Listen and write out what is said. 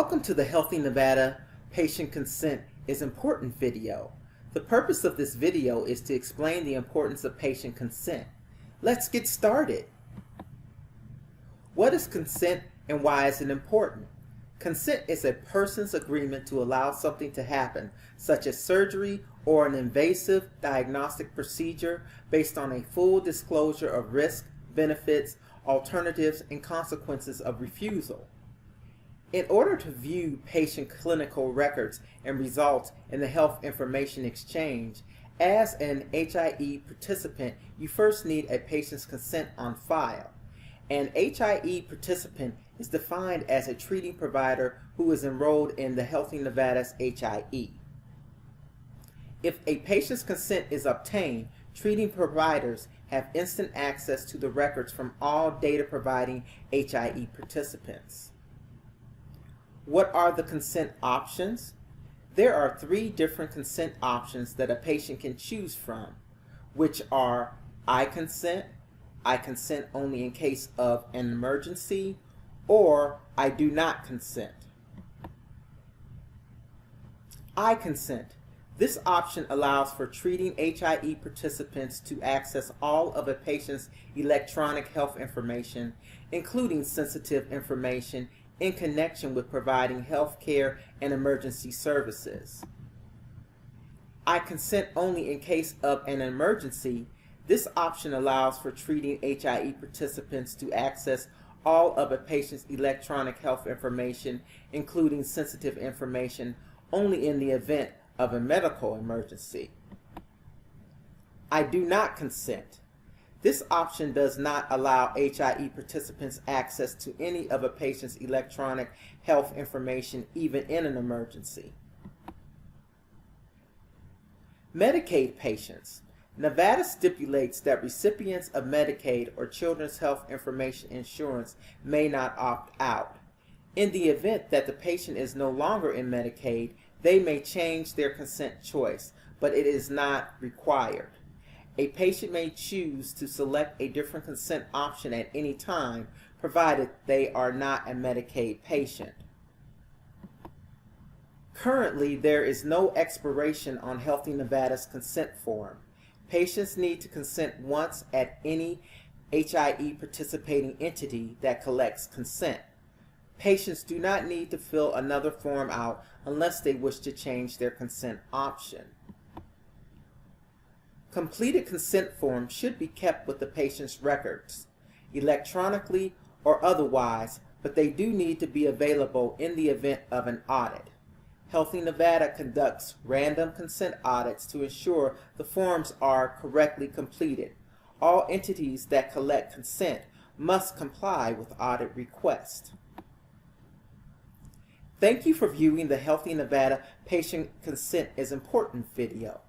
Welcome to the Healthy Nevada Patient Consent is Important video. The purpose of this video is to explain the importance of patient consent. Let's get started. What is consent and why is it important? Consent is a person's agreement to allow something to happen, such as surgery or an invasive diagnostic procedure based on a full disclosure of risk, benefits, alternatives, and consequences of refusal. In order to view patient clinical records and results in the Health Information Exchange, as an HIE participant, you first need a patient's consent on file. An HIE participant is defined as a treating provider who is enrolled in the Healthy Nevada's HIE. If a patient's consent is obtained, treating providers have instant access to the records from all data-providing HIE participants. What are the consent options? There are 3 different consent options that a patient can choose from, which are I consent only in case of an emergency, or I do not consent. I consent. This option allows for treating HIE participants to access all of a patient's electronic health information, including sensitive information, in connection with providing health care and emergency services. I consent only in case of an emergency. This option allows for treating HIE participants to access all of a patient's electronic health information, including sensitive information, only in the event of a medical emergency. I do not consent. This option does not allow HIE participants access to any of a patient's electronic health information, even in an emergency. Medicaid patients. Nevada stipulates that recipients of Medicaid or Children's Health Information Insurance may not opt out. In the event that the patient is no longer in Medicaid, they may change their consent choice, but it is not required. A patient may choose to select a different consent option at any time, provided they are not a Medicaid patient. Currently, there is no expiration on Healthy Nevada's consent form. Patients need to consent once at any HIE participating entity that collects consent. Patients do not need to fill another form out unless they wish to change their consent option. Completed consent forms should be kept with the patient's records, electronically or otherwise, but they do need to be available in the event of an audit. Healthy Nevada conducts random consent audits to ensure the forms are correctly completed. All entities that collect consent must comply with audit requests. Thank you for viewing the Healthy Nevada Patient Consent is Important video.